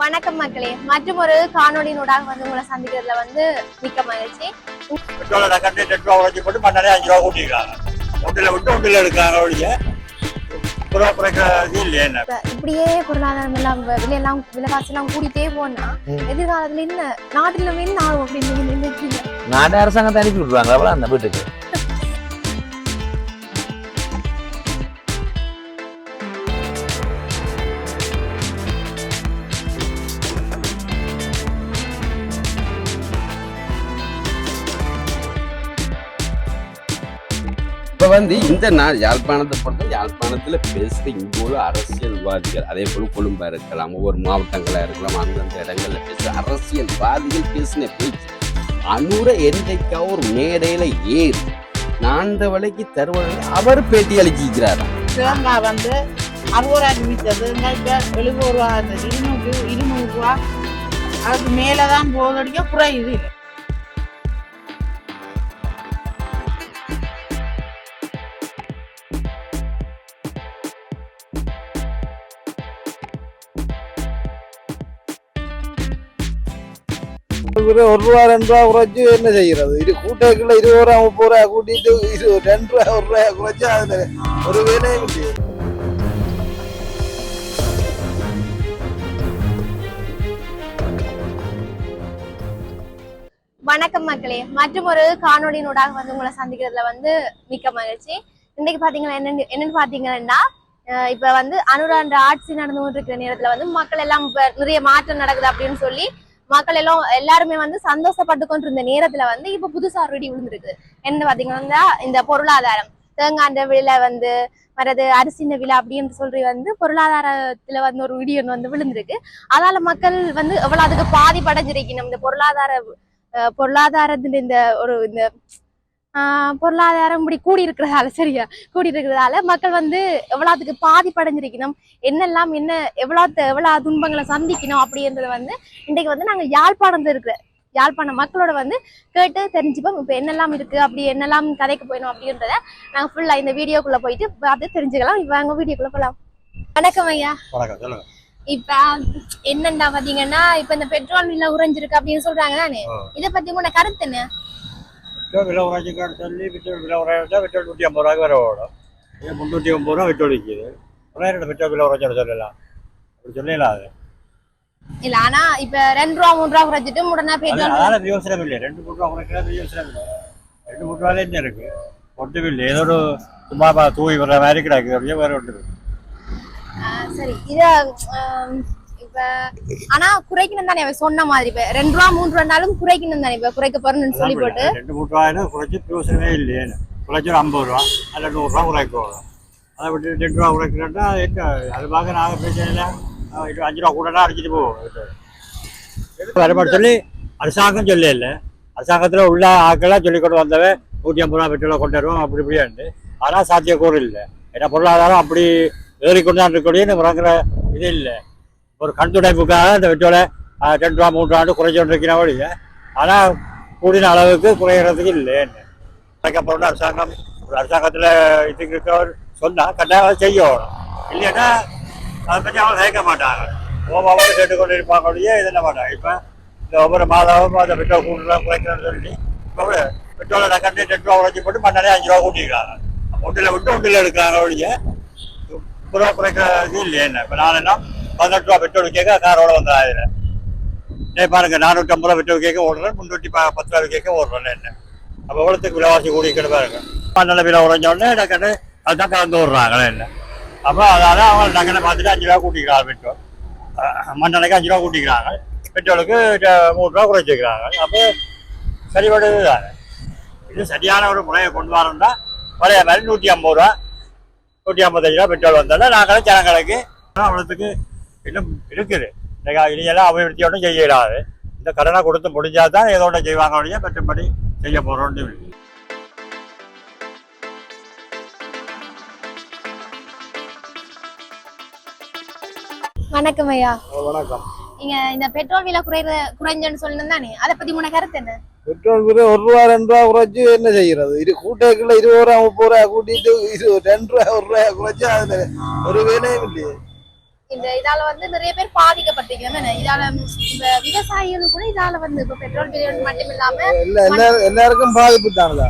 வணக்கம் மக்களே, மற்றும் ஒரு காணொலியினூடாக வந்து உங்களை சந்திக்கிறதுல வந்து மிக்க மகிழ்ச்சி. போட்டு மண்ணே 5 ரூபா கூட்டிருக்காங்க. ஒன்றில் விட்டு ஒன்றில் எடுக்கிறாங்க ஒழிய இப்படியே பொருளாதாரம் எல்லாம் விலையெல்லாம் விலைவாசி எல்லாம் கூடிட்டே போனா எதிர்காலத்துல என்ன நாட்டுல என்ன ஆகும் அப்படின்னு நாட்டு அரசாங்கத்தை அனுப்பி விடுவாங்க அந்த வீட்டுக்கு. இப்ப வந்து இந்த நாள் யாழ்ப்பாணத்தை பொறுத்த யாழ்ப்பாணத்துல பேசுற இங்க உள்ள அரசியல்வாதிகள், அதே போல கொழும்பா இருக்கலாம், ஒவ்வொரு மாவட்டங்களா இருக்கலாம், அந்தந்த இடங்கள்ல பேசுற அரசியல்வாதிகள் பேசின பேச்சு அனுர என்றைக்கா ஒரு மேடையில ஏறி நான்கு வலைக்கு தருவது அவர் பேட்டி அளிக்கிறார். தேங்காய் வந்து 60 ரூபா விற்றது, 70 ரூபா, 200 ரூபா, அதுக்கு மேலதான் போதடிக்க குறையுது. ₹1 ₹2 குறைச்சு என்ன செய்யறது? இது கூட்டைக்குள்ள 20 ரூபா 30 ரூபா கூட்டிட்டு ₹2 ₹1 குறைச்சா அதுல ஒரு வேலையும் இல்லையே. வணக்கம் மக்களே, மற்றும் ஒரு காணொலியினூடாக வந்து உங்களை சந்திக்கிறதுல வந்து மிக்க மகிழ்ச்சி. இன்னைக்கு பாத்தீங்கன்னா என்னன்னு பாத்தீங்கன்னா, இப்ப வந்து அனுராண்ட ஆட்சி நடந்து கொண்டிருக்கிற நேரத்துல வந்து மக்கள் எல்லாம் இப்ப நிறைய மாற்றம் நடக்குது அப்படின்னு சொல்லி மக்கள் எல்லாம் எல்லாருமே வந்து சந்தோஷப்பட்டு கொண்டிருந்த நேரத்துல வந்து இப்ப புதுசா ஒரு இடி விழுந்திருக்கு. என்ன பாத்தீங்கன்னா, இந்த பொருளாதாரம் தேங்காண்ட விலை வந்து மற்றது அரிசின விலை அப்படின்னு சொல்லி வந்து பொருளாதாரத்துல வந்து ஒரு இடி வந்து விழுந்திருக்கு. அதனால மக்கள் வந்து எவ்வளவு அதுக்கு பாதிப்படைஞ்சிருக்கணும். இந்த பொருளாதாரத்தின் இந்த பொருளாதாரம் இப்படி கூடி இருக்கிறதால மக்கள் வந்து எவ்வளவுக்கு பாதிப்படைஞ்சிருக்கணும், என்னெல்லாம் எவ்வளவு துன்பங்களை சந்திக்கணும் அப்படின்றது வந்து இன்றைக்கு வந்து நாங்க யாழ்ப்பாண மக்களோட வந்து கேட்டு தெரிஞ்சுப்போம். இப்ப என்னெல்லாம் இருக்கு, அப்படி என்னெல்லாம் கதைக்கு போயணும் அப்படின்றத நாங்க ஃபுல்லா இந்த வீடியோக்குள்ள போயிட்டு பார்த்து தெரிஞ்சுக்கலாம். இப்ப அங்க வீடியோக்குள்ள போலாம். வணக்கம் ஐயா. இப்ப என்னண்டா பாத்தீங்கன்னா, இப்ப இந்த பெட்ரோல் விலை உறைஞ்சிருக்கு அப்படின்னு சொல்றாங்க தானே, இதை பத்தி உங்களோட கருத்து என்ன? விலை உரைச்சிக்கான்னு சொல்லி பெட்ரோல் விலை உரைச்சா பெட்ரோல் 150 ரூபாய்க்கு வர ஓடும். 350 ரூபா பெட்ரோல் விற்கிது. பெட்ரோல் விலை உரைச்சா சொல்லலாம், அப்படி சொல்லலாம். அது இல்ல, ஆனா இப்ப ₹2 ₹3 குறைச்சிட்டு உடனே பெட்ரோல் அதனால வியோசனம் இல்லை. 2 ரூபா குறைக்கிறது வியோசனம் இல்லை. 2 ரூபாயில என்ன இருக்கு? ஒன்றும் இல்லை. ஏதோ ஒரு சும்மா தூவி வர்ற மாதிரி கிடக்கு, அப்படியே வேற ஒன்று. சரி, இத இப்ப ஆனா குறைக்கணும் தானே சொன்ன மாதிரி. இப்ப ₹2 ₹3 குறைக்கணும் தானே, இப்ப குறைக்க போறேன்னு சொல்லி போட்டு 2 3 குறைச்சி பிரயோசனமே இல்லையே. குறைச்சி 50 ரூபா அல்ல 100 ரூபா குறைக்கும். அதை விட்டு 2 ரூபா குறைக்கிறா என்ன? அது பார்க்க நாங்கள் பிரச்சனை 5 ரூபா கூட அடிச்சுட்டு போவோம். வரமாட்டு சொல்லி அரசாங்கம் சொல்ல இல்லை. அரசாங்கத்தில் உள்ள ஆக்கெல்லாம் சொல்லி கொண்டு வந்தவன் 150 ரூபா பெட்ரோலை கொண்டு வருவோம் அப்படி இப்படியாண்டு. ஆனால் சாத்தியக்கூறு இல்லை. ஏன்னா பொருளாதாரம் அப்படி ஏறிக்கொண்டு தான் இருக்கக்கூடிய முறங்கிற இது இல்லை. ஒரு கண் துடைப்புக்காக இந்த பெட்ரோலை 2 ரூபா 3 ரூபாண்டு குறைச்சி கொண்டு இருக்கிற வழிய, ஆனால் கூடின அளவுக்கு குறைகிறதுக்கு இல்லைன்னு குறைக்கப்போன அரசாங்கம். ஒரு அரசாங்கத்தில் இதுக்கு இருக்கவர் சொன்னால் கட்டாயம் செய்யணும். இல்லைன்னா அதை பற்றி அவங்க கேட்க மாட்டாங்க. ஓமாவோடு கேட்டுக்கொண்டு இருப்பாங்க வழியே இதென்ன மாட்டாங்க. இப்போ இந்த ஒவ்வொரு மாதமும் அந்த பெட்ரோல் கூட்டுலாம் குறைக்கிறேன்னு சொல்லி இப்போ பெட்ரோலை கண்டு 2 ரூபா உழைச்சி போட்டு மண்ணே 5 ரூபா கூட்டியிருக்காங்க. ஒன்றில் விட்டு ஒன்றில் எடுக்கிறாங்க வழிய ரூபா குறைக்கிறது இல்லையே. இப்போ நான் என்ன 18 ரூபா பெட்ரோல் கேட்க காரோட வந்துடாது. பாருங்க, 450 ரூபா பெட்ரோல் கேட்க ஓடுறேன், 310 ரூபா கேட்க ஓடுறேன். என்ன அப்போ எவ்வளோத்துக்கு விலைவாசி கூடிக்கிட்டு பாருங்க. நல்ல விலை உறைஞ்சோடனே டக்குன்னு அதுதான் கலந்து விடுறாங்களே. என்ன அப்போ அதனால அவங்க டக்குன்னு பார்த்துட்டு 5 ரூபா கூட்டிக்கிறாங்க. பெட்ரோல் மண்ணெண்ணைக்கு 5 ரூபா கூட்டிக்கிறாங்க, பெட்ரோலுக்கு 3 ரூபா குறைச்சிக்கிறாங்க. அப்போ சரிபடுது தானே. இது சரியான ஒரு முறையை கொண்டு வரணும்னா பழைய மாதிரி 150 ரூபா 155 ரூபா பெட்ரோல் வந்தாலும் நாங்களும் ஜனங்களுக்கு அவ்வளோத்துக்கு இன்னும் இருக்குது. இனியெல்லாம் அபிவிருத்தியோடும் செய்ய இயலாது. இந்த கடனை கொடுத்து முடிஞ்சால் தான் ஏதோ ஒன்று செய்வாங்க அப்படியே மற்றபடி செய்ய போகிறோன்னு. வணக்கம் ஐயா. வணக்கம். நீங்க இந்த பெட்ரோல் விலை குறைஞ்சன்னு சொல்லணும் தானே, அதை பத்தி உங்களோட கருத்து என்ன? பெட்ரோல் விலை ₹1 ₹2 குறைச்சு என்ன செய்யறது? இது கூட்டைக்குள்ள 20 ரூபா 30 ரூபா கூட்டிட்டு ₹2 ₹1 குறைச்சா அதுல ஒரு வேலையும் இல்லையே. இந்த இதால வந்து நிறைய பேர் பாதிக்கப்பட்டிருக்காங்க. இதால இப்ப விவசாயிகள் கூட இதால வந்து இப்ப பெட்ரோல் விலை மட்டும் இல்லாம எல்லாருக்கும் பாதிப்பு தானே.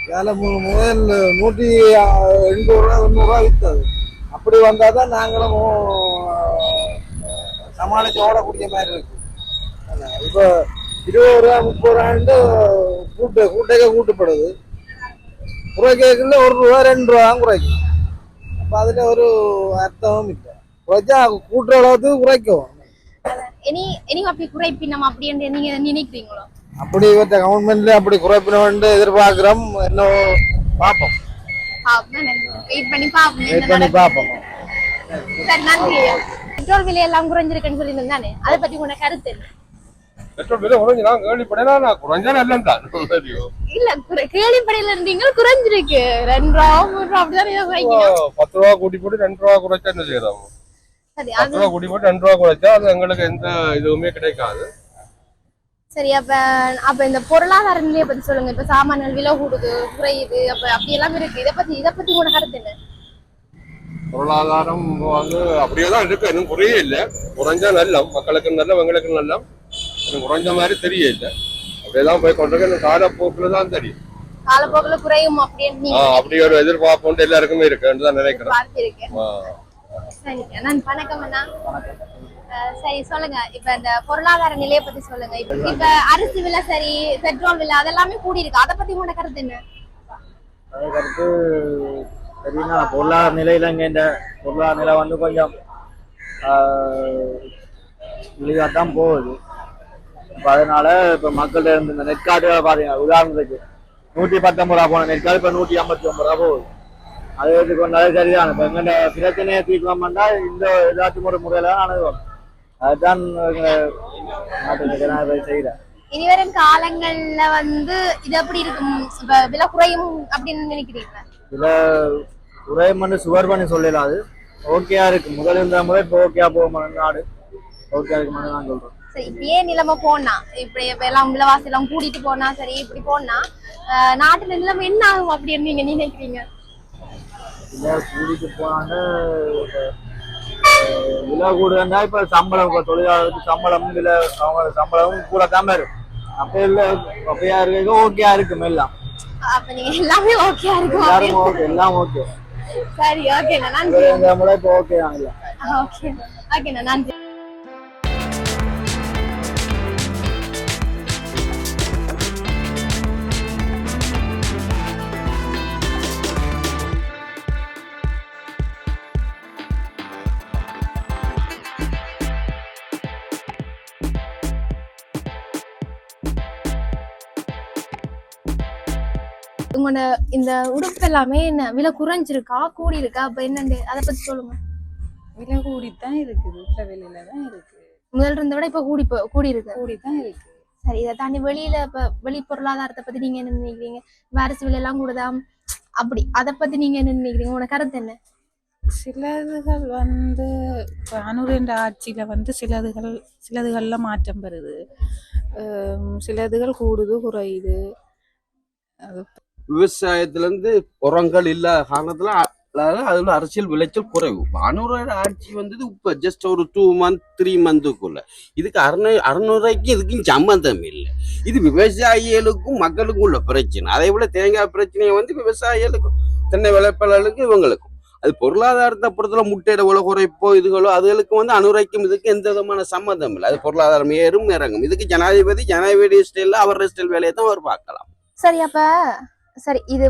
இதால முதல் 180 ரூபா 100 ரூபா வித்தது. அப்படி வந்தாதான் நாங்களும் சமாளிச்சு ஓடக்கூடிய மாதிரி இருக்கு. இப்போ 20 ரூபா 30 ரூபாண்டு கூட்டப்படுது. குறைக்கல 1 ரூபா 2 ரூபா குறைக்கும். அப்ப அதுல ஒரு அர்த்தமும் இல்லை. குறைச்சா கூட்டுற அளவுக்கு குறைக்கும். இனி அப்படி குறைப்பினம் அப்படின்னு நீங்க நினைக்கிறீங்களோ? அப்படி கவர்மெண்ட்ல அப்படி குறைப்பினம் எதிர்பார்க்கிறோம். என்ன பார்ப்போம், வெயிட் பண்ணி பார்ப்போம். சரி, நன்றி. பெட்ரோல் விலை எல்லாம் குறைஞ்சிருக்குன்னு சொல்லியிருந்தேன் தானே, அதை பத்தி உங்க கருத்து என்ன? பெட்ரோல் விலை குறைஞ்சா கேள்விப்படையா குறைஞ்சா நல்லதான் இல்ல கேள்விப்படையில இருந்தீங்க குறைஞ்சிருக்கு 2 ரூபா 3 ரூபா அப்படிதான் குறைக்கணும். 10 ரூபா கூட்டி போட்டு 2 ரூபா குறைச்சா என்ன செய்யறாங்க? சரி, 10 ரூபா கூட்டி போட்டு 2 ரூபா குறைச்சா அது எங்களுக்கு எந்த இதுவுமே கிடைக்காது. சரி, அப்ப இந்த பொருளாதார நிலையை பத்தி சொல்லுங்க. இப்ப சாமான்கள் விலை கூடுது குறையுது, அப்ப அப்படி எல்லாம் இருக்கு. இதை பத்தி உங்க கருத்து என்ன? பொருளாதாரம் வந்து அப்படியேதான் இருக்கு, இன்னும் குறையே இல்லை. குறைஞ்சா நல்லம், மக்களுக்கு நல்லம், எங்களுக்கு நல்லம். எனக்கு குறைஞ்ச மாதிரி தெரியல. அப்படியேதான் போய் கொண்டிருக்க. காலப்போக்குல தான் தெரியும். காலப்போக்குல குறையும் அப்படின்னு அப்படி ஒரு எதிர்பார்ப்பு எல்லாருக்குமே இருக்குன்னு தான் நினைக்கிறேன். சரி, நான் வணக்கம் அண்ணா. சரி, சொல்லுங்க. இப்ப இந்த பொருளாதார நிலையை பத்தி சொல்லுங்க. இப்ப அரிசி விலை சரி, பெட்ரோல் விலை அதெல்லாமே கூடி இருக்கு. அதை பத்தி உங்களோட கருத்து என்ன? கருத்து சரின்னா பொருளாதார நிலையில இங்க இந்த பொருளாதார நிலை வந்து கொஞ்சம் இழிவாத்தான் போகுது. இப்போ அதனால இப்போ மக்கள்கிட்ட இருந்து இந்த நெற்காடுகளை பார்த்தீங்கன்னா உதாரணத்துக்கு 119 ரூபா போன நெற்காடு இப்போ 159 ரூபா போகுது. அது கொண்டாலே சரிதான். இப்போ எங்கள்ட பிரச்சனையை தீர்க்கணும்னா இந்த ஏதாச்சும் ஒரு முறையில தான் அணுகுவோம். அதுதான் நாட்டு ஜனாதிபதி செய்கிறேன். இனிவரும் காலங்கள்ல வந்து இது எப்படி இருக்கும்? இப்ப விலை குறையும் அப்படின்னு நினைக்கிறீங்களா? விலை குறையும் பண்ணி சுவர் பண்ணி சொல்லலாம். அது ஓகேயா இருக்கு. முதல் இருந்த முறை இப்போ ஓகேயா போக நாடு ஓகேயா இருக்கு நான் சொல்றேன். சரி, இப்படியே நிலைமை போனா இப்படி எல்லாம் விலைவாசி எல்லாம் கூட்டிட்டு போனா சரி, இப்படி போனா நாட்டுல நிலைமை என்ன ஆகும் அப்படின்னு நீங்க நினைக்கிறீங்க? கூட்டிட்டு போனாங்க விலை கூடுதா இப்ப சம்பளம் தொழிலாளருக்கு சம்பளம் விலை அவங்க சம்பளமும் கூட தான் இருக்கும். அப்ப இல்ல அப்பயா இருக்கு ஓகேயா இருக்கும் எல்லாம். அப்ப நீங்க எல்லாமே ஓகேயா இருக்கும்? எல்லாரும் ஓகே, எல்லாம் ஓகே. சரி, ஓகேண்ணா, நன்றி. இந்த முறை இப்போ ஓகே தான் இல்லை. ஓகே, ஓகேண்ணா, நன்றி. உங்களோட இந்த உடுப்பு எல்லாமே என்ன விலை குறைஞ்சிருக்கா கூடி இருக்கா? அப்ப என்னண்டு அதை பத்தி சொல்லுங்க. விலை கூடித்தான் இருக்குது, உள்ள விலையில தான் இருக்கு. முதல்ல இருந்த விட இப்ப கூடி இருக்கு. கூடித்தான் இருக்கு. சரி, இதை தாண்டி வெளியில இப்ப வெளி பொருளாதாரத்தை பத்தி நீங்க என்ன நினைக்கிறீங்க? அரிசி விலை எல்லாம் கூடுதாம் அப்படி, அதை பத்தி நீங்க என்ன நினைக்கிறீங்க? உங்களோட கருத்து என்ன? சிலதுகள் வந்து அனுரண்ட ஆட்சியில வந்து சிலதுகள்ல மாற்றம் பெறுது, சிலதுகள் கூடுது குறையுது. விவசாயத்துல இருந்து உரங்கள் இல்லாத காரணத்துல அதுல அரசியல் விளைச்சல் குறைவு. அனுரோட ஆட்சி வந்தது இப்ப ஜஸ்ட் ஒரு 2 month 3 monthக்குள்ள. இதுக்கு 600 இதுக்கும் சம்பந்தம் இல்லை. இது விவசாயிகளுக்கும் மக்களுக்கும் உள்ள பிரச்சனை. அதே போல தேங்காய் பிரச்சனையை வந்து விவசாயிகளுக்கும் தென்னை விளைப்பாளர்களுக்கும் இவங்களுக்கும். அது பொருளாதாரத்தை பொறுத்தல முட்டையிட உலக குறைப்போ இதுகளோ அதுகளுக்கு வந்து அனுரைக்கும் இதுக்கு எந்த விதமான சம்மந்தம் இல்லை. அது பொருளாதாரம் ஏறும் இறங்கும். இதுக்கு ஜனாதிபதி ஸ்டைல்ல அவர் ஸ்டைல் வேலையை தான் அவர் பார்க்கலாம். சரி, அப்ப சரி, இது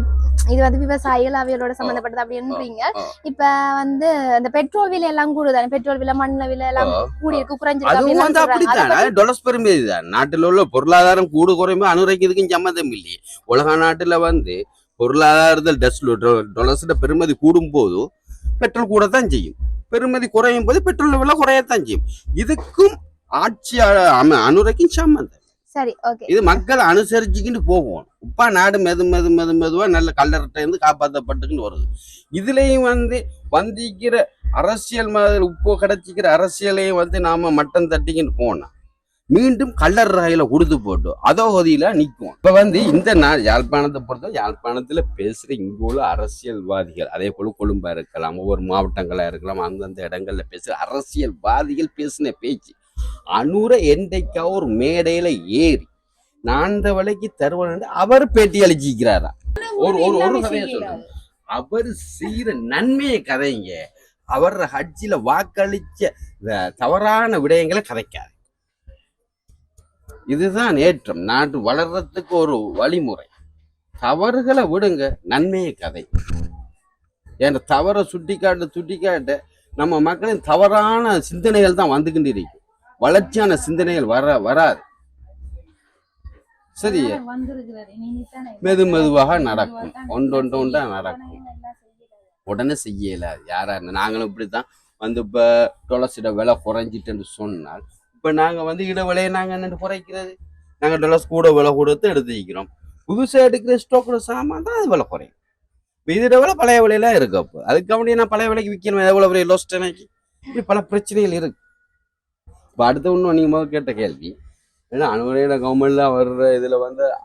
வந்து விவசாயிகள் அவையோட சம்பந்தப்பட்டது அப்படின்றீங்க. இப்ப வந்து இந்த பெட்ரோல் விலை எல்லாம் கூடுதானே? பெட்ரோல் விலை மண்ண விலை எல்லாம் கூடி இருக்கு குறைஞ்சிருக்கு. அப்படித்தான் டொலர்ஸ் பெருமைது தான். நாட்டுல உள்ள பொருளாதாரம் கூடு குறையுமே அனுரைக்கிறதுக்கும் சம்மந்தம் இல்லையே. உலக நாட்டுல வந்து பொருளாதாரத்தில் டொலர்ஸ்ல பெருமதி கூடும் போது பெட்ரோல் கூட தான் செய்யும். பெருமதி குறையும் போது பெட்ரோல் விலை குறையத்தான் செய்யும். இதுக்கும் ஆட்சியாளர் அனுரைக்கும் சம்பந்தம். சரி, ஓகே. இது மக்கள் அனுசரிச்சுக்கிட்டு போவோம். உப்பா நாடு மெதுவா நல்ல கல்லறட்ட இருந்து காப்பாற்றப்பட்டுக்கிட்டு வருது. இதுலயும் வந்து வந்திக்கிற அரசியல் உப்போ கிடைச்சிக்கிற அரசியலையும் வந்து நாம மட்டம் தட்டிக்கிட்டு போனோம். மீண்டும் கல்லர் ரகையில கொடுத்து போட்டு அதோ கதியில நிற்கும். இப்ப இந்த நாள் யாழ்ப்பாணத்தை பொறுத்த யாழ்ப்பாணத்துல பேசுற இங்க உள்ள அரசியல்வாதிகள், அதே போல கொழும்பா இருக்கலாம், ஒவ்வொரு மாவட்டங்களா இருக்கலாம், அந்தந்த இடங்கள்ல பேசுற அரசியல்வாதிகள் பேசின பேச்சு அனுர என்றைக்கா ஒரு மேடையில ஏறி நான் இந்த விலைக்கு தருவேன் அவர் பேட்டி அளிச்சிக்கிறாரா? ஒரு ஒரு ஒரு கதையை சொல்றேன். அவர் செய்யற நன்மையை கதைங்க, அவர் கட்சியில வாக்களிச்ச தவறான விடயங்களை கதைக்காது. இதுதான் ஏற்றம், நாட்டு வளர்றதுக்கு ஒரு வழிமுறை. தவறுகளை விடுங்க, நன்மையை கதை. ஏன்னா தவறை சுட்டிக்காட்ட நம்ம மக்களின் தவறான சிந்தனைகள் தான் வந்துகிட்டு இருக்கு. வளர்ச்சியான சிந்தனைகள் வராது. சரி, மெதுவாக நடக்கும், ஒன்றொன்றா நடக்கும். உடனே செய்யல யாரா நாங்களும் இப்படித்தான் இப்ப துளசிட விலை குறைஞ்சிட்டுன்னு சொன்னால் இப்ப நாங்க இடவிலையை நாங்க என்னென்னு குறைக்கிறது, நாங்க துளசி கூட விலை கொடுத்து எடுத்து வைக்கிறோம். புதுசா எடுக்கிற ஸ்டாக் சாமான் தான் அது விலை குறையும். இதோட விலை பழைய விலையெல்லாம் இருக்கு. அப்போ அதுக்கு அப்படியே நான் பழைய விலைக்கு விற்கணும், எவ்வளவு பெரிய லோஸ்ட் எனக்கு. இப்படி பல பிரச்சனைகள் இருக்கு. இப்போ அடுத்த ஒன்றும் நீங்க முதல் கேட்ட கேள்வி, ஏன்னா அனுமதியில கவர்மெண்ட்ல வர்ற இதுல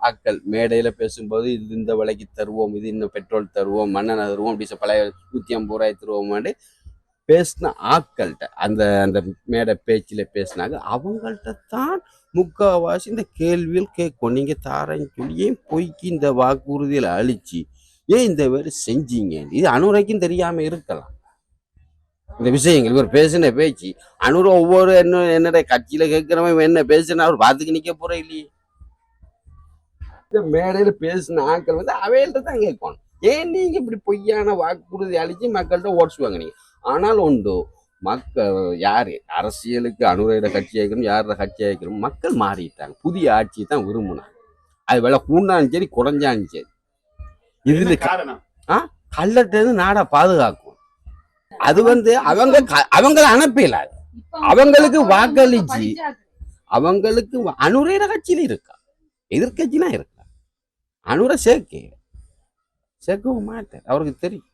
ஆட்கள் மேடையில பேசும்போது இது இந்த விலைக்கு தருவோம், இது இன்னும் பெட்ரோல் தருவோம், மண்ணெண்ணெய் தருவோம், அப்படி பழைய 150 ரூபாய் தருவோம் பேசின ஆட்கள்கிட்ட அந்த அந்த மேடை பேச்சில பேசினாங்க. அவங்கள்ட்ட தான் முக்கால்வாசி இந்த கேள்வியில் கேட்கும். நீங்க தாரன்னு சொல்லி ஏன் பொய்க்கு இந்த வாக்குறுதியில அழிச்சு ஏன் இந்த வேறு செஞ்சீங்க? இது அனுரைக்கும் தெரியாம இருக்கலாம் இந்த விஷயங்கள். இவர் பேசின பேச்சு அனுர ஒவ்வொரு என்னோட கட்சியில கேட்கிறவன் என்ன பேசுனா அவர் பார்த்துக்கு நிக்க போற இல்லையே. இந்த மேடையில பேசின ஆட்கள் அவையில்ட்ட தான் கேட்கணும், ஏன் நீங்க இப்படி பொய்யான வாக்குறுதி அழிச்சு மக்கள்கிட்ட ஓட்ஸ் வாங்கினீங்க. ஆனால் உண்டு, மக்கள் யாரு அரசியலுக்கு அனுரையிட கட்சி ஆகிக்கணும், யாரோட கட்சி ஆகிக்கணும், மக்கள் மாறிட்டாங்க. புதிய ஆட்சியை தான் விரும்பினாங்க. அது விலை கூண்டாலும் சரி குறைஞ்சாலும் சரி. இதுல கள்ளட்டு நாடா பாதுகாக்கும். அது அவங்கள அனுப்பல, அவங்களுக்கு வாக்களிச்சு அவங்களுக்கு அனுரையிட கட்சியில இருக்கா, எதிர்கட்சிலாம் இருக்கா. அனுரை சேர்க்கவும் மாட்டார், அவருக்கு தெரியும்.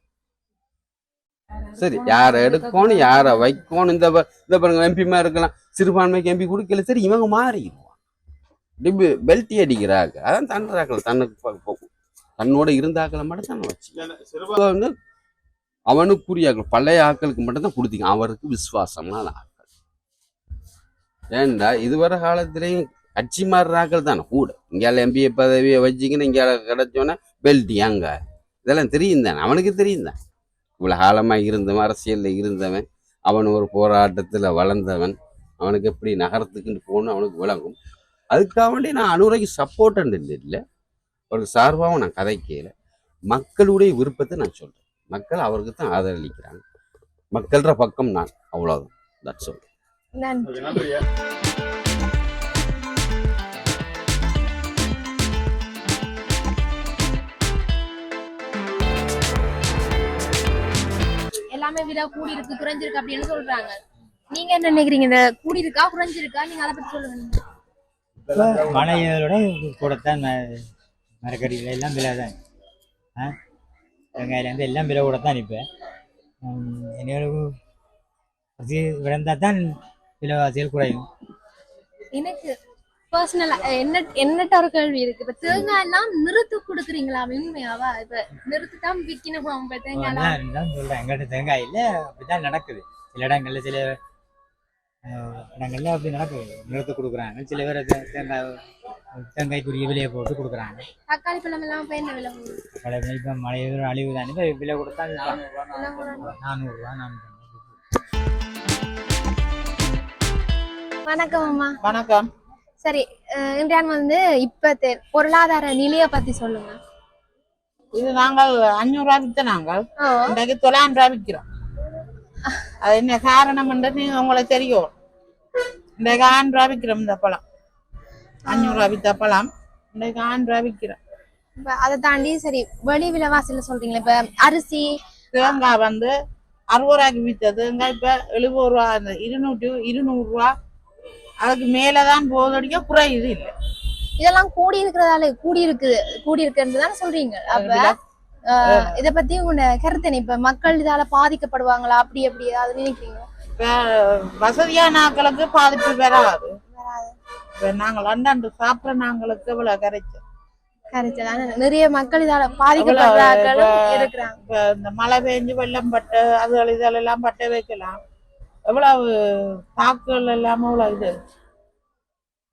சரி, யாரை எடுக்கணும் யாரை வைக்கணும். இந்த பாருங்க எம்பிமா இருக்கலாம், சிறுபான்மைக்கு எம்பி கொடுக்கல, சரி இவங்க மாறிடுவான். பெல்ட்டி அடிக்கிறாங்க, அதான் தண்டுறாக்கள் தன்னோட இருந்தாக்களை மட்டும் தான் வச்சு அவனுக்குரியாக்கள் பழைய ஆக்களுக்கு மட்டும்தான் கொடுத்தீங்க. அவருக்கு விசுவாசமான ஆக்கள். ஏண்டா இதுவரை காலத்திலையும் கட்சி மாறுறாக்கள் தானே கூட. இங்கால எம்பிஏ பதவியை வச்சிங்கன்னா இங்கால கிடைச்சோன்னா பெல்ட்டி அங்க இதெல்லாம் தெரியும் தானே, அவனுக்கு தெரியும் தான். இவ்வளோ காலமாக இருந்தவன், அரசியலில் இருந்தவன், அவன் ஒரு போராட்டத்தில் வளர்ந்தவன், அவனுக்கு எப்படி நகரத்துக்குன்னு போகணும் அவனுக்கு விளங்கும். அதுக்காக வேண்டி நான் அனுரைக்கு சப்போர்ட் இல்லை, அவருக்கு சார்பாகவும் நான் கதைக்கல. மக்களுடைய விருப்பத்தை நான் சொல்கிறேன். மக்கள் அவருக்கு தான் ஆதரவளிக்கிறாங்க. மக்கள்ற பக்கம் நான், அவ்வளோதான். That's all. எல்லாமே விலை கூடி இருக்கு குறைஞ்சிருக்கு அப்படின்னு சொல்றாங்க. நீங்க என்ன நினைக்கிறீங்க? இந்த கூடி இருக்கா குறைஞ்சிருக்கா? நீங்க அதை பத்தி சொல்லுங்க. மழையோட கூடத்தான் மரக்கறிகள் எல்லாம் விலை தான். வெங்காயிலேருந்து எல்லாம் விலை கூட தான். இப்போ விளைந்தால் தான் விலைவாசிகள் குறையும். எனக்கு பர்சனலா என்னட்ட ஒரு கேள்வி இருக்கு. இப்ப தேங்காய் எல்லாம் நிறுத்து கொடுக்குறீங்களா? உண்மையாவா? இப்ப நிறுத்து தான் விற்கணுமா? தேங்காய் சொல்றேன், எங்கள்கிட்ட தேங்காய் இல்லை, அப்படிதான் நடக்குது. சில இடங்கள்ல அப்படி நடக்குது, நிறுத்து கொடுக்குறாங்க. சில பேர் தேங்காய்க்குரிய விலையை போட்டு கொடுக்குறாங்க. தக்காளி பழம் எல்லாம் என்ன விலை? இப்ப மழையோட அழிவு தானே, விலை கொடுத்தா 400 ரூபா 400. வணக்கம் அம்மா. வணக்கம். சரி, இன்றைய இப்ப பொருளாதார நிலையை பத்தி சொல்லுங்க. இது நாங்கள் 500 ரூபா வித்த, நாங்கள் இன்றைக்கு 900 ரூபா விற்கிறோம். அது என்ன காரணம் உங்களுக்கு தெரியும். இன்றைக்கு 1000 ரூபா விற்கிறோம். இந்த பழம் 500 ரூபா வித்த பழம் இன்றைக்கு 1000 ரூபா விற்கிறோம். அதை தாண்டி சரி வெளி விலைவாசியில சொல்றீங்களா? இப்ப அரிசி தேங்காய் 60 ரூபாய்க்கு வித்தது இப்ப 70 ரூபா, 200 ரூபா அதுக்கு மேலதான் போதடிக்க குறையுது இல்லை. இதெல்லாம் கூடி இருக்குன்றதான சொல்றீங்க. அப்ப இத பத்தி உங்க கருத்து, இப்ப மக்கள் இதால பாதிக்கப்படுவாங்களா? அப்படி ஏதாவது நினைக்கிறீங்க? வசதியான ஆட்களுக்கு பாதிப்பு வராது. இப்ப நாங்கள் அண்டாண்டு சாப்பிட்ற நாங்களுக்கு இவ்வளவு கரைச்சல் நிறைய மக்கள் இதால பாதிக்கப்படுறாங்களும் இருக்கிறாங்க. இப்ப இந்த மழை பெஞ்சு வெள்ளம் பட்டு அதுகள் இதெல்லாம் பட்ட வைக்கலாம் எவ்வளவு தாக்குகள் எல்லாம் இவ்வளவு இது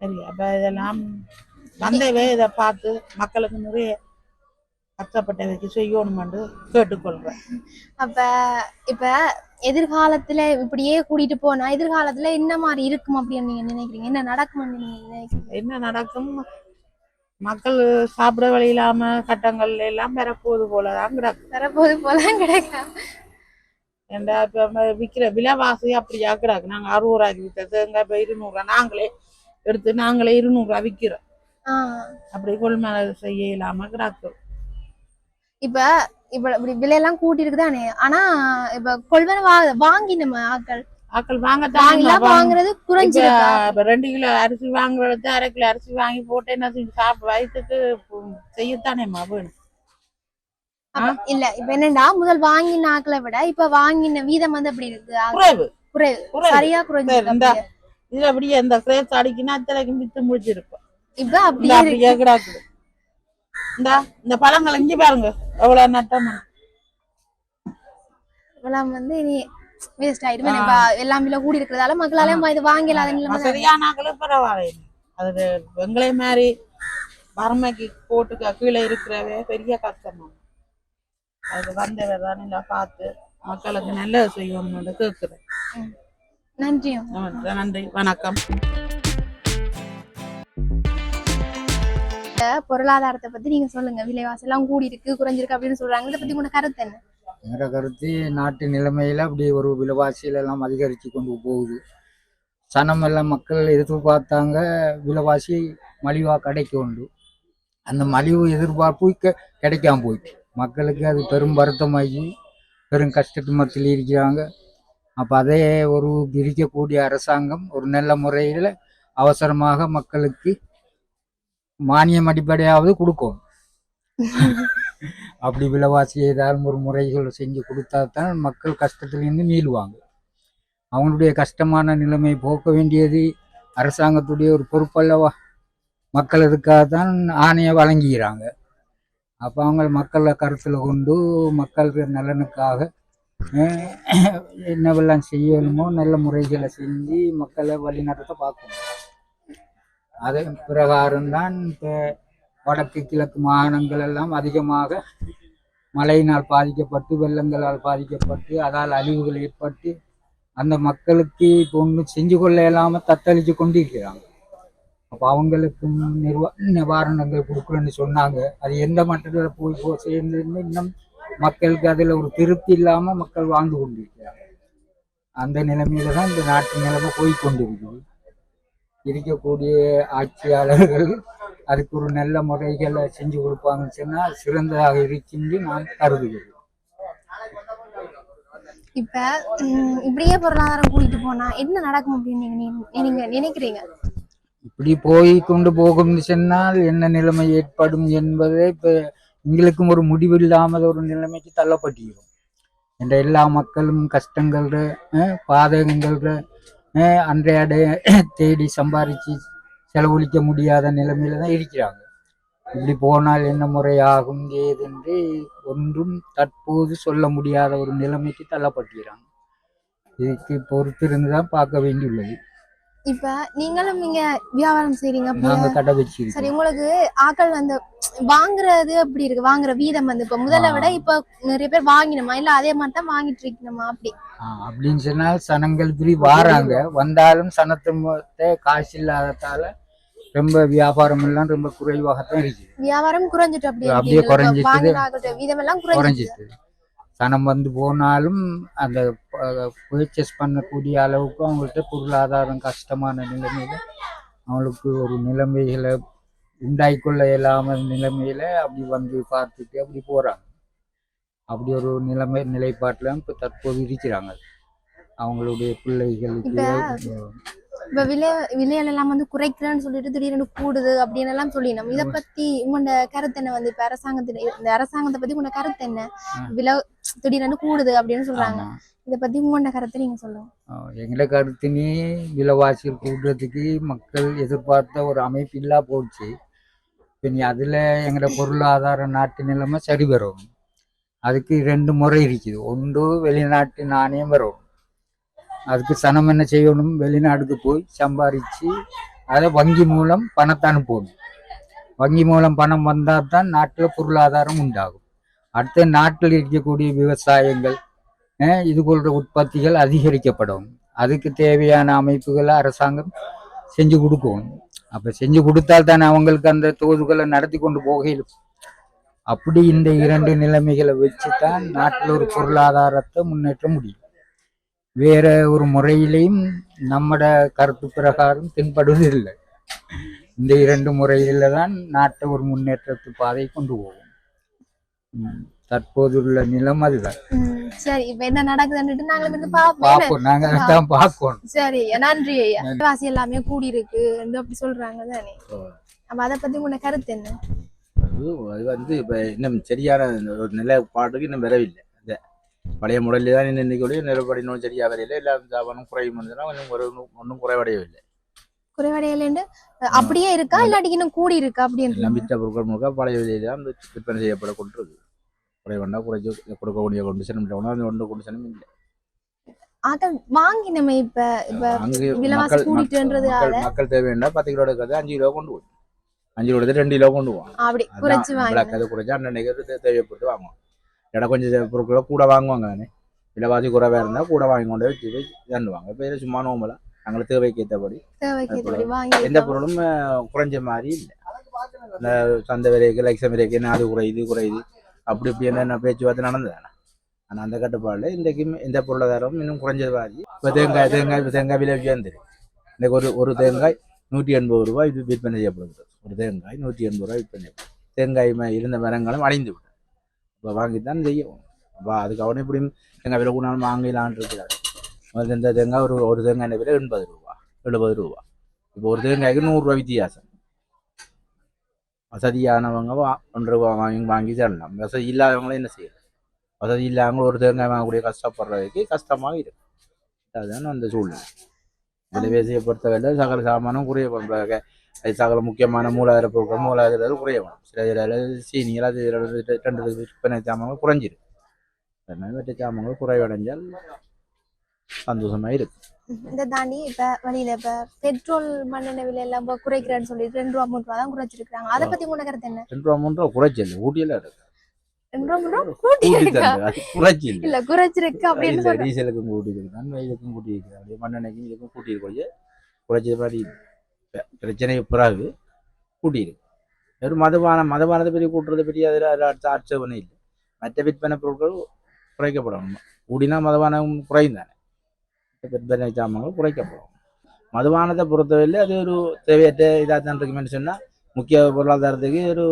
சரி. அப்ப இதெல்லாம் வந்தவே இதை பார்த்து மக்களுக்கு நிறைய கஷ்டப்பட்டவைக்கு செய்யணும்னு கேட்டுக்கொள்றேன். அப்ப இப்ப எதிர்காலத்துல இப்படியே கூட்டிட்டு போனா எதிர்காலத்துல என்ன மாதிரி இருக்கும் அப்படின்னு நீங்க நினைக்கிறீங்க? என்ன நடக்கும்னு நீங்க நினைக்கிறீங்க? என்ன நடக்கும்? மக்கள் சாப்பிட வழி இல்லாம கட்டங்கள் எல்லாம் பெறப்போது போலதான் கிடக்கும். வரப்போது போல கிடைக்கும். ஏண்டா இப்ப விற்கிற விலைவாசி அப்படியா கிடக்கு. நாங்க 60 ரூபாய்க்கு விற்றது எங்க இப்ப 200 ரூபா நாங்களே எடுத்து நாங்களே 200 ரூபா விற்கிறோம். அப்படி கொள்முதல் செய்ய இல்லாம கிடக்கும். இப்ப இப்படி விலையெல்லாம் கூட்டி இருக்குதானே, ஆனா இப்ப கொள்வன வாங்கி நம்ம ஆக்கள் வாங்குறது குறைஞ்சிருக்கு. 2 கிலோ அரிசி வாங்குறது 1/2 கிலோ அரிசி வாங்கி போட்டு என்ன சாப்பிட வயிற்றுக்கு செய்யத்தானேம்மா வேணும். இல்ல இப்ப என்னண்டா முதல் வாங்கின ஆக்களை விட இப்ப வாங்கின வீதம் வந்து அப்படி இருக்கு, குறைவு சரியா குறைஞ்சிருக்கு. இது அப்படியே இந்த கிரேஸ் அடிக்கினா அத்தனைக்கும் வித்து முடிச்சிருப்போம். இப்ப அப்படியே கிடாக்குது. இந்த பழங்கள் இங்க பாருங்க எவ்வளவு நட்டம். இவ்வளவு வந்து இனி வேஸ்ட் ஆயிடுமே. இப்ப எல்லாம் விலை கூடி இருக்கிறதால மக்களால இது வாங்கலாம். சரியானாக்களும் பரவாயில்ல. அது வெங்கலை மாதிரி வறுமைக்கு போட்டு கீழே இருக்கிறவே பெரிய கஷ்டம். அது வந்தவதான் இல்ல பார்த்து மக்களுக்கு நல்லது செய்யணும்னு கேட்கிறேன். நன்றி. நன்றி, வணக்கம். பொருளாதாரத்தை பத்தி நீங்க சொல்லுங்க. விலைவாசி எல்லாம் கூடி இருக்கு குறைஞ்சிருக்கு அப்படின்னு சொல்றாங்க. இதை பத்தி உங்க கருத்து என்ன? என்னோட கருத்து, நாட்டு நிலைமையில அப்படி ஒரு விலைவாசியில எல்லாம் அதிகரித்து கொண்டு போகுது. சனம் எல்லாம் மக்கள் எதிர்பார்த்தாங்க விலைவாசி மலிவா கிடைக்கும். அந்த மலிவு எதிர்பார்ப்பு கிடைக்காம போயிட்டு மக்களுக்கு அது பெரும் வருத்தமாகி பெரும் கஷ்டத்து மத்தியில் இருக்கிறாங்க. அப்போ அதே ஒரு பிரிக்கக்கூடிய அரசாங்கம் ஒரு நல்ல முறையில் அவசரமாக மக்களுக்கு மானியம் அடிப்படையாவது கொடுக்கும். அப்படி விலைவாசி ஏதாவது ஒரு முறைகள் செஞ்சு கொடுத்தா தான் மக்கள் கஷ்டத்திலிருந்து மீளுவாங்க. அவங்களுடைய கஷ்டமான நிலைமை போக்க வேண்டியது அரசாங்கத்துடைய ஒரு பொறுப்பல்லவா. மக்கள் அதுக்காக தான் ஆணையை வழங்குகிறாங்க. அப்போ அவங்க மக்களை கருத்தில் கொண்டு மக்கள் நலனுக்காக என்னவெல்லாம் செய்யணுமோ நல்ல முறைகளை செஞ்சு மக்களை வழிநடத்த பார்க்கணும். அதன் பிரகாரம்தான் இப்போ வடக்கு கிழக்கு மாகாணங்கள் எல்லாம் அதிகமாக மழையினால் பாதிக்கப்பட்டு வெள்ளங்களால் பாதிக்கப்பட்டு அதால் அழிவுகள் ஏற்பட்டு அந்த மக்களுக்கு இப்போ ஒன்றும் செஞ்சு கொள்ள இல்லாமல் தத்தளித்து கொண்டு இருக்கிறாங்க. அப்போ அவங்களுக்கும் நிவாரணங்கள் கொடுக்குறேன்னு சொன்னாங்க. அது எந்த மட்டத்தில் போய் சேர்ந்துன்னு இன்னும் மக்களுக்கு அதில் ஒரு திருப்தி இல்லாமல் மக்கள் வாழ்ந்து கொண்டிருக்கிறாங்க. அந்த நிலைமையில தான் இந்த நாட்டு நிலைமை போய்கொண்டிருக்குது. இருக்கக்கூடிய ஆட்சியாளர்கள் அதுக்கு ஒரு நல்ல முறைகளை செஞ்சு கொடுப்பாங்கன்னு சொன்னால் சிறந்ததாக இருக்குன்னு நான் கருதுகிறேன். இப்ப இப்படியே பொருளாதாரம் கூட்டிட்டு போனா என்ன நடக்கும் அப்படின்னு நீங்க நினைக்கிறீங்க? இப்படி போய் கொண்டு போகும்னு சொன்னால் என்ன நிலைமை ஏற்படும் என்பதை இப்போ எங்களுக்கும் ஒரு முடிவில்லாமல் ஒரு நிலைமைக்கு தள்ளப்பட்டிருக்கும். என்ற எல்லா மக்களும் கஷ்டங்கள்ற பாதகங்கள்ற அன்றைய தேடி சம்பாதிச்சு செலவழிக்க முடியாத நிலைமையில தான் இருக்கிறாங்க. இப்படி போனால் என்ன முறையாகும் ஏதென்று ஒன்றும் தற்போது சொல்ல முடியாத ஒரு நிலைமைக்கு தள்ளப்பட்டிருக்கிறாங்க. இதுக்கு பொறுத்திருந்து தான் பார்க்க வேண்டியுள்ளது. இப்ப நீங்களும் நீங்க வியாபாரம் செய்றீங்க, நாங்க கடை வச்சு. சரி, உங்களுக்கு ஆக்கள் வந்து வாங்குறது அப்படி இருக்கு, வாங்குற வீதம் வந்து இப்ப முதல்ல விட இப்ப நிறைய பேர் வாங்கினோமா இல்ல அதே மாதிரி தான் வாங்கிட்டு இருக்கணுமா? அப்படின்னு சொன்னால் சனங்கள் இப்படி வாராங்க. வந்தாலும் சனத்தை காசு இல்லாததால ரொம்ப வியாபாரம் எல்லாம் ரொம்ப குறைவாகத்தான் இருக்கு. வியாபாரம் குறைஞ்சிட்டு அப்படியே குறைஞ்சிட்டு வீதம் எல்லாம் குறைஞ்சிட்டு சனம் வந்து போனாலும் அந்த பர்ச்சேஸ் பண்ணக்கூடிய அளவுக்கு அவங்கள்ட்ட பொருளாதாரம் கஷ்டமான நிலைமையில அவங்களுக்கு ஒரு நிலைமைகளை உண்டாயிக்கொள்ள இயலாமல் நிலைமையில அப்படி வந்து பார்த்துட்டு அப்படி போறாங்க. அப்படி ஒரு நிலைப்பாட்டில் இப்போ தற்போது இருக்கிறாங்க. அவங்களுடைய பிள்ளைகளுக்கு இப்ப விலைகள் எல்லாம் வந்து குறைக்கிறேன்னு சொல்லிட்டு திடீர்னு கூடுது அப்படின்னு எல்லாம் சொல்லினோம். இதை பத்தி உங்களோட கருத்து என்ன? வந்து இப்ப இந்த அரசாங்கத்தை பத்தி உங்களோட கருத்து என்ன? விலை திடீர்னு கூடுது அப்படின்னு சொல்றாங்க. இதை பத்தி உங்களோட கருத்தை நீங்க சொல்லுங்க. எங்களை கருத்தினே விலைவாசிகள் கூடுறதுக்கு மக்கள் எதிர்பார்த்த ஒரு அமைப்பு இல்லா போச்சு. இப்போ நீ அதில் எங்களோட பொருளாதார நாட்டு நிலைமை சரி வரும். அதுக்கு 2 முறை இருக்குது. ஒன்று வெளிநாட்டு நாணயம் வரும். அதுக்கு சனம் என்ன செய்யணும்? வெளிநாட்டுக்கு போய் சம்பாதிச்சு அதை வங்கி மூலம் பணத்தை அனுப்பணும். வங்கி மூலம் பணம் வந்தால் தான் நாட்டில் பொருளாதாரம் உண்டாகும். அடுத்த நாட்டில் இருக்கக்கூடிய விவசாயங்கள் இது போன்ற உற்பத்திகள் அதிகரிக்கப்படும். அதுக்கு தேவையான அமைப்புகளை அரசாங்கம் செஞ்சு கொடுக்கும். அப்போ செஞ்சு கொடுத்தால் தானே அவங்களுக்கு அந்த தோதுகளை நடத்தி கொண்டு போகையிலும். அப்படி இந்த 2 நிலைமைகளை வச்சு தான் நாட்டில் ஒரு பொருளாதாரத்தை முன்னேற்ற முடியும். வேற ஒரு முறையிலையும் நம்மட கருத்து பிரகாரம் தென்படுவதில்லை. இந்த 2 முறையில தான் நாட்டை ஒரு முன்னேற்றத்து பாதை கொண்டு போகும். தற்போதுள்ள நிலம் அதுதான். சரி, இப்ப என்ன நடக்குதுன்னு நாங்களும் வந்து பார்ப்போம். நாங்க தான் பார்க்கணும். சரி, நன்றி ஐயா. விலைவாசி எல்லாமே கூடி இருக்கு அப்படி சொல்றாங்க தானே. அப்ப அதை பத்தி உங்களோட கருத்து என்ன? அது வந்து இப்ப இன்னும் சரியான ஒரு நிலைப்பாட்டுக்கு இன்னும் வரவில்லை. இந்த பழைய முறையில தான் இன்னைக்கு நிலப்படி இன்னும் சரியா வரையில எல்லாம் சாப்பாடும் குறையும் ஒன்றும் குறைவடையவில்லை. குறைவடையலன்னு அப்படியே இருக்கா இல்லாட்டி இன்னும் கூடி இருக்கா? அப்படின்னு எல்லாம் விற்ற பொருட்கள் முழுக்க பழைய விலையில தான் விற்பனை செய்யப்பட கொண்டிருக்கு. குறைவண்டா குறைச்சு கொடுக்கக்கூடிய கொண்டிஷனும் இல்லை, ஒன்று கொண்டிஷனும் இல்லை. அத வாங்கி நம்ம இப்ப விலைவாசி கூடிட்டுன்றதுனால மக்கள் தேவைன்னா 10 கிலோ எடுக்கிறது 5 கிலோ கொண்டு போய் 5 கிலோ 2 கிலோ கொண்டு போவோம். அப்படி குறைச்சு வாங்கி அதை குறைச்சா அன்னைக்கு தேவைப்பட்டு வாங்குவோம். இடம் கொஞ்சம் பொருட்களை கூட வாங்குவாங்க தானே. விலைவாசி குறைவா இருந்தா கூட வாங்கி கொண்டு வச்சு தண்டுவாங்க. இப்போ சும்மா நோம்பல நாங்கள் தேவைக்கு ஏற்றபடி எந்த பொருளும் குறைஞ்ச மாதிரி இல்லை. இந்த சந்தை விலைக்கு லட்சம் விலைக்கு அது குறையுது குறையுது அப்படி இப்படி என்ன பேச்சுவார்த்தை நடந்ததானே. ஆனால் அந்த கட்டுப்பாடில் இன்றைக்கும் எந்த பொருளாதாரமும் இன்னும் குறைஞ்சது மாதிரி. இப்போ தேங்காய் விலை உயர்ந்துருக்கு. இன்றைக்கு ஒரு தேங்காய் 180 ரூபாய் விற்பனை செய்யப்படுகிறது. ஒரு தேங்காய் 180 ரூபாய் விற்பனை. தேங்காய் இருந்த மரங்களும் அடைந்து விட்டது. இப்போ வாங்கித்தான் செய்யணும். அப்போ அதுக்கு அவனே இப்படியும் தேங்காய் விலை கூடாலும் வாங்கலான் இருக்கிறார். இந்த தேங்காய் ஒரு தேங்காய் விலை 80 ரூபா 70 ரூபா. இப்போ ஒரு தேங்காய்க்கு 100 ரூபா வித்தியாசம். வசதியானவங்க 1 ரூபா வாங்கி தரலாம். வசதி இல்லாதவங்களும் என்ன செய்யணும்? வசதி இல்லாதவங்க ஒரு தேங்காய் வாங்கக்கூடிய கஷ்டப்படுறதுக்கு கஷ்டமாக இருக்கு. அதுதான் அந்த சூழ்நிலை. விலைவாசியை பொறுத்தவரை சகல சாமானும் குறைய சகல முக்கியமான மூலாதார பொருட்கள் மூலாதார குறைய வேணும். சில சீனிகள் அது 2 விற்பனை சாமான்கள் குறைஞ்சிருக்கு. அதனால வெட்ட சாமான்கள் குறைவடைஞ்சால் சந்தோஷமா இருக்கு. இதை தாண்டி இப்ப வழியில இப்ப பெட்ரோல் மண்ணெண்ணெய் விலை எல்லாம் குறைக்கிறேன்னு சொல்லி 2 ரூபா 3 ரூபா தான் குறைச்சிருக்காங்க. அதை பத்தி உங்க கருத்து என்ன? 2 ரூபா 3 ரூபா குறைச்சல் ஊட்டியெல்லாம் இருக்கு. 2 ரூபா 3 ரூபா குறைச்சி இல்ல குறைச்சிருக்கு அப்படின்னு சொல்லி டீசலுக்கும் கூட்டியிருக்காங்க, இதுக்கும் கூட்டியிருக்காங்க, மண்ணெண்ணைக்கும் இதுக்கும் கூட்டியிருக்கொள்ள குறைச்சது மாதிரி பிரச்சனை பிறகு கூட்டியிருக்கு. வெறும் மதபானத்தை பற்றி கூட்டுறதை பற்றி அதில் ஆட்சேபனை இல்லை. மற்ற விற்பனை பொருட்கள் குறைக்கப்படணும். கூடினா மதபானம் குறையும் தானே. விற்பனை சாமான்கள் குறைக்கப்படும். மதுபானத்தை பொறுத்தவரையில் அது ஒரு தேவையற்ற இதாக தான் இருக்குமென்னு சொன்னால் முக்கிய பொருளாதாரத்துக்கு ஒரு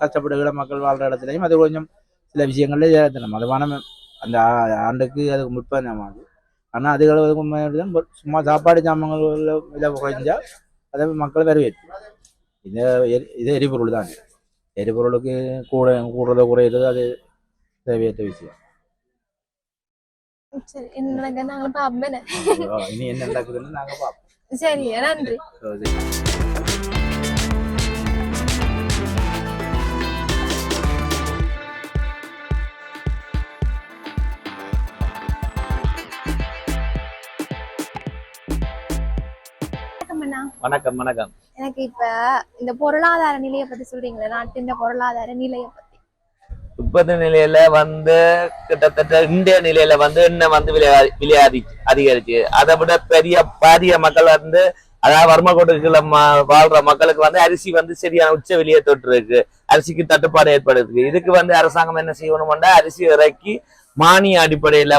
கஷ்டப்படுகிற மக்கள் வாழ்கிற இடத்துலையும் அது கொஞ்சம் சில விஷயங்கள்ல மதுபானம் அந்த ஆண்டுக்கு அதுக்கு முற்பமாகுது. ஆனால் அதுகளுக்கு சும்மா சாப்பாடு சாமான்கள் விலை குறைஞ்சா அதை மக்கள் வரவேற்று இது எரிபொருள் தான். எரிபொருளுக்கு கூடுறதோ குறையிறதோ அது தேவையற்ற விஷயம். சரி, என்ன நாங்களும் பாப்போம். இனி என்ன நடக்குதுன்னு நாங்க பார்ப்போம். சரி, நன்றி. வணக்கம் வணக்கம். எனக்கு இப்ப இந்த பொருளாதார நிலையை பத்தி சொல்றீங்களா? நாட்டின் பொருளாதார நிலையை பத்தி இப்போது நிலையில கிட்டத்தட்ட இந்திய நிலையில எண்ணெய் விலை அதிகரிச்சு. அதை விட பெரிய பாரிய மக்கள் அதாவது வறுமை கோட்டுக்குள்ள வாழ்ற மக்களுக்கு அரிசி சரியான உச்ச விலையை தொட்டு இருக்கு. அரிசிக்கு தட்டுப்பாடு ஏற்படுது. இதுக்கு அரசாங்கம் என்ன செய்யணும்னா அரிசி இறக்கி மானிய அடிப்படையில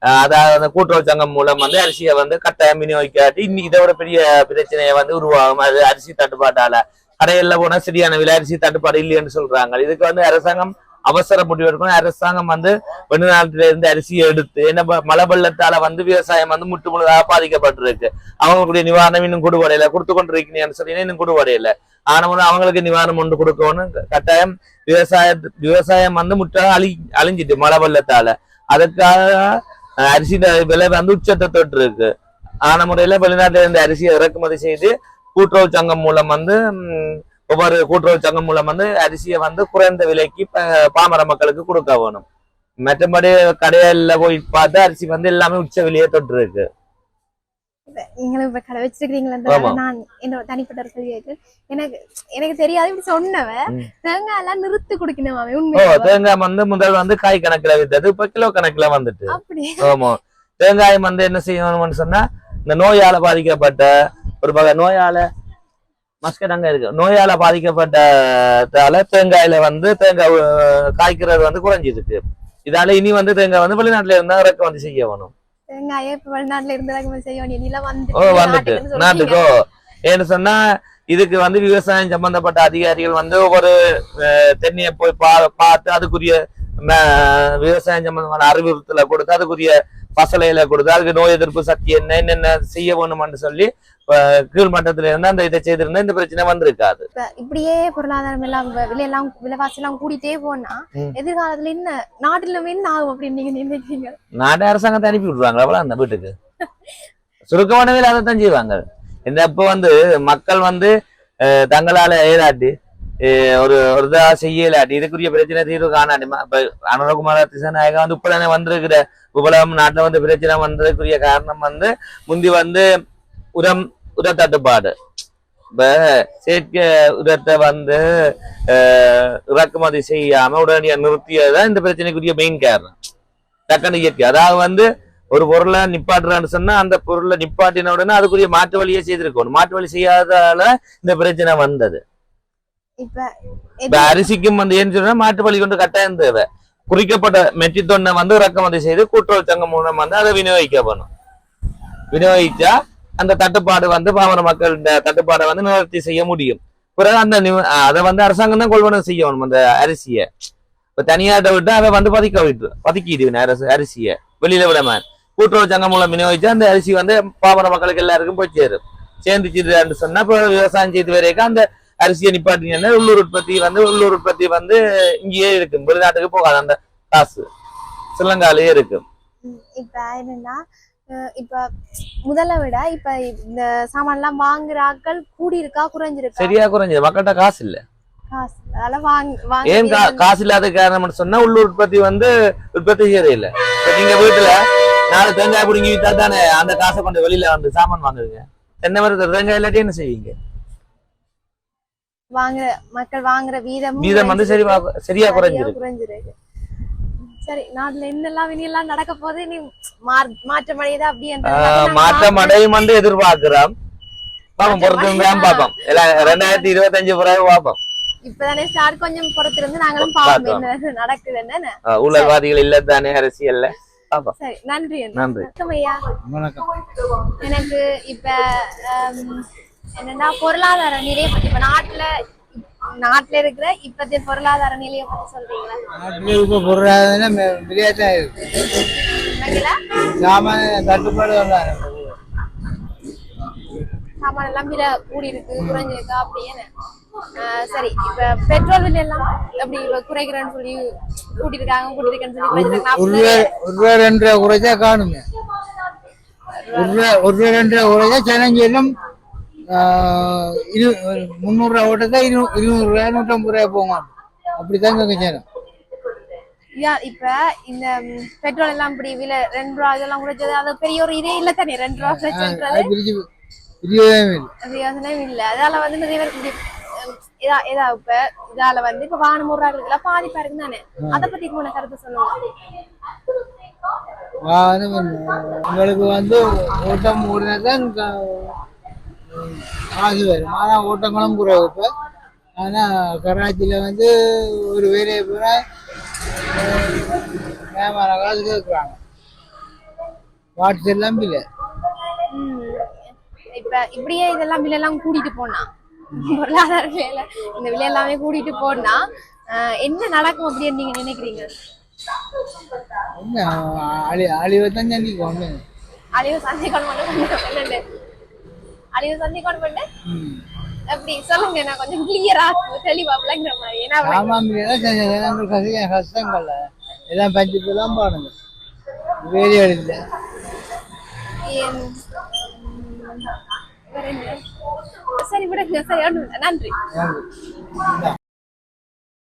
அதாவது அந்த கூட்டுறவு சங்கம் மூலம் அரிசியை கட்டாயம் விநியோகிக்காட்டி இதை விட பெரிய பிரச்சனையை உருவாகும். அது அரிசி தட்டுப்பாட்டால கடையில போனா சரியான விலை அரிசி தட்டுப்பாடு இல்லைன்னு சொல்றாங்க. இதுக்கு அரசாங்கம் அவசர முடிவு எடுக்கணும். அரசாங்கம் வந்து வெளிநாட்டில இருந்து அரிசியை எடுத்து என்ன மழை வெள்ளத்தால வந்து விவசாயம் வந்து முற்று முழுதாக பாதிக்கப்பட்டிருக்கு. அவங்களுடைய நிவாரணம் இன்னும் கொடுவடையில கொடுத்து கொண்டிருக்கீங்கன்னு சொல்லி இன்னும் கொடுவடையில. ஆனா அவங்களுக்கு நிவாரணம் ஒன்று கொடுக்கணும். கட்டாயம் விவசாயம் வந்து முற்றாக அழிஞ்சிட்டு மழை வெள்ளத்தால. அதுக்காக அரிசி விலை வந்து உச்சத்தை தொட்டு இருக்கு. ஆன முறையில வெளிநாட்டில இருந்து அரிசியை இறக்குமதி செய்து கூட்டுறவு சங்கம் மூலம் வந்து ஒவ்வொரு கூட்டுறவு சங்கம் மூலம் வந்து அரிசியை வந்து குறைந்த விலைக்கு பாமர மக்களுக்கு கொடுக்க வேணும். மற்றபடி கடையில போய் பார்த்தா அரிசி வந்து எல்லாமே உச்ச விலையே தொட்டு இருக்கு. நீங்களும் இப்ப கடை வச்சிருக்கீங்களா? நான் என்னோட தனிப்பட்ட ஒரு கேள்வி இருக்கு. எனக்கு தெரியாது, இப்படி சொன்னவன் தேங்காய் எல்லாம் நிறுத்து குடிக்கணும். தேங்காய் வந்து முதல் வந்து காய் கணக்குல வித்தது, இப்ப கிலோ கணக்குல வந்துட்டு. அப்படி ஆமா. தேங்காய் வந்து என்ன செய்யணும்னு சொன்னா, இந்த நோயால பாதிக்கப்பட்ட ஒரு வகை நோயால மஸ்கட் அங்க இருக்கு, நோயால பாதிக்கப்பட்டதால தேங்காயில வந்து தேங்காய் காய்க்கிறது வந்து குறைஞ்சிருக்கு. இதால இனி வந்து தேங்காய் வந்து வெளிநாட்டுல இருந்தா இறக்குமதி செய்ய வேணும். தேங்காயே இப்ப வெளிநாட்டுல இருந்து செய்ய வேண்டிய நிலை வந்துட்டு நாட்டுக்கோ ஏன்னு சொன்னா, இதுக்கு வந்து விவசாயம் சம்பந்தப்பட்ட அதிகாரிகள் வந்து ஒவ்வொரு தென்னையை போய் பார்த்து அதுக்குரிய விவசாயம் சம்பந்தமான அறிவுறுத்தலை கொடுத்து அதுக்குரிய பசலையில கொடுத்து அதுக்கு நோய் எதிர்ப்பு சக்தி என்னென்ன செய்ய வேணும்னு சொல்லி கீழ்மட்டத்துல இருந்து அந்த இதை செய்திருந்தா இந்த பிரச்சனை வந்திருக்காது. இப்படியே பொருளாதாரம் எல்லாம் விலைவாசி எல்லாம் கூடிட்டே போனா எதிர்காலத்துல என்ன நாட்டுல என்ன ஆகும் அப்படின்னு நீங்க நினைக்கிறீங்க? நாட்டு அரசாங்கத்தை அனுப்பி விடுவாங்க அவ்வளவு அந்த வீட்டுக்கு சுருக்கமான வேலை அதைத்தான் செய்வாங்க. இந்த இப்ப வந்து மக்கள் வந்து தங்களால ஏதாட்டி ஒரு இதா செய்யலாட்டி இதுக்குரிய பிரச்சனை தீர்வு காணாட்டி இப்ப அனுரகுமார திசாநாயகா வந்து இப்பதானே வந்திருக்கிற உபலம் நாட்டுல வந்து பிரச்சனை வந்ததுக்குரிய காரணம் வந்து முந்தி வந்து உர தட்டுப்பாடு. இப்ப செயற்கை உரத்தை வந்து இறக்குமதி செய்யாம உடனடியா நிறுத்தியதான் இந்த பிரச்சனைக்குரிய மெயின் காரணம். டக்குனு இயற்கை அதாவது வந்து ஒரு பொருளை நிப்பாட்டுறான்னு சொன்னா அந்த பொருளை நிப்பாட்டின உடனே அதுக்குரிய மாற்று வழியே செய்திருக்கணும். மாற்று வழி செய்யாததால இந்த பிரச்சனை வந்தது. இப்ப அரிசிக்கும் வந்து ஏன்னு சொன்னா மாற்று வழி கொண்டு கட்டாயம் தேவை. குறிக்கப்பட்ட மெட்ரிக் தொன்னை வந்து இறக்குமதி செய்து கூட்டுறவு சங்கம் மூலம் வந்து அதை விநியோகிக்கப்படும். விநியோகிச்சா அந்த தட்டுப்பாடு வந்து பாமர மக்கள் தட்டுப்பாடை வந்து நிவர்த்தி செய்ய முடியும். பிறகு அந்த அதை வந்து அரசாங்கம் தான் கொள்வனம் செய்யணும். அந்த அரிசியை இப்ப தனியாட்ட விட்டு அதை வந்து பதுக்கிடுவேன் அரிசியை வெளியில விடாம கூட்டுறவு சங்கம் மூலம் விநியோகிச்சா அந்த அரிசி வந்து பாமர மக்களுக்கு எல்லாருக்கும் போய் சேரும். சேர்ந்துச்சுன்னு சொன்னா இப்ப விவசாயம் செய்து வரைக்கும் அந்த அரிசியை நிப்பாட்டிங்கன்னா உள்ளூர் உற்பத்தி வந்து இங்கேயே இருக்கும். வெளிநாட்டுக்கு போகாது. அந்த காசு ஸ்ரீலங்காலேயே இருக்கும். இப்ப என்னன்னா இப்ப முதல்ல விட இப்ப இந்த சாமான் எல்லாம் வாங்குற ஆட்கள் கூடி இருக்கா குறைஞ்சிருக்கா? சரியா குறைஞ்சது. மக்கள்கிட்ட காசு இல்ல. ஏன் காசு இல்லாத காரணம் சொன்னா உள்ளூர் உற்பத்தி வந்து உற்பத்தி செய்யறே இல்ல. நீங்க வீட்டுல 4 தேங்காய் பிடிங்கி வித்தா தானே அந்த காசை கொண்டு வெளியில வந்து சாமான் வாங்குறீங்க. தென்னை மரத்து தேங்காய் இல்லாட்டி என்ன செய்வீங்க? மக்கள் வாங்குற வீதம் வந்து சரியா குறைஞ்சிருக்கு. சரி, நாட்டுல என்னெல்லாம் வினியெல்லாம் நடக்க போது நீ மாற்றம் அடையுதா அப்படி மாற்றம் அடையும் என்று எதிர்பார்க்கிறோம். பாப்போம், பொறுத்திருந்தான் பாப்போம். 2025 பிறகு பாப்போம். இப்பதானே ஸ்டார்ட், கொஞ்சம் பொறுத்திருந்து நாங்களும் பாப்போம் என்ன நடக்குது. என்ன ஊழல்வாதிகள் இல்ல தானே அரசியல்ல. சரி, நன்றி. நன்றி. எனக்கு இப்ப என்னன்னா பொருளாதார நிலையை பத்தி இப்ப நாட்டுல இருக்கிற இப்பத்திய பொருளாதார நிலையை பத்தி சொல்றீங்களா? நாட்டுல இப்ப பொருளாதாரம் விளையாட்டா இருக்கு. சாமான தட்டுப்பாடு சாமான எல்லாம் விலை கூடி இருக்கு குறைஞ்சிருக்கா அப்படின்னு. சரி, இப்ப பெட்ரோல் விலை எல்லாம் அப்படி குறைக்கிறேன்னு சொல்லி கூட்டிருக்காங்கன்னு சொல்லி 1 ரூபா குறைச்சா காணுங்க. 1 ரூபா குறைச்சா சேனஞ்சி எல்லாம் 300 ரூபா ஓட்டத்தான் 200 ரூபா 150 ரூபாய் போங்க. அப்படித்தாங்க சேனம். இப்ப இந்த பெட்ரோல் எல்லாம் இப்படி விலை 2 ரூபா இதெல்லாம் குறைச்சது அது பெரிய ஒரு இதே இல்ல தானே. 2 ரூபா குறைச்சது இல்ல. அதால வந்து நிறைய பேர் இப்ப இதால வந்து இப்ப வாகனம் ஓடுறாங்க பாதிப்பா இருக்கு தானே. அதை பத்தி உங்களை கருத்து சொல்லுங்க. உங்களுக்கு வந்து ஓட்டம் ஓடினாதான் காசு வரும். ஆனா ஓட்டங்களும் குறைவு. இப்ப ஆனா கராச்சியில வந்து ஒரு வேலையை போற வியாபார காசு கேட்குறாங்க. வாட்ஸ் எல்லாம் இல்லை. இப்ப இப்படியே இதெல்லாம் பில் எல்லாம் கூட்டிட்டு போனா பொருளாதார நிலையில இந்த விலை எல்லாமே கூட்டிட்டு போனா என்ன நடக்கும் அப்படின்னு நீங்க நினைக்கிறீங்க? அழிவை தான் சந்திக்கணும். அழிவு சந்திக்கணும் என்னண்டு அழிவு சந்திக்கணும் பண்ணு அப்படி சொல்லுங்க, நான் கொஞ்சம் கிளியரா தெளிவா விளங்குற மாதிரி. ஏன்னா கஷ்டங்கள்ல எல்லாம் பஞ்சத்து தான் பாடுங்க, வேலையே இல்லை. சரி விடுங்க, சரி நன்றி.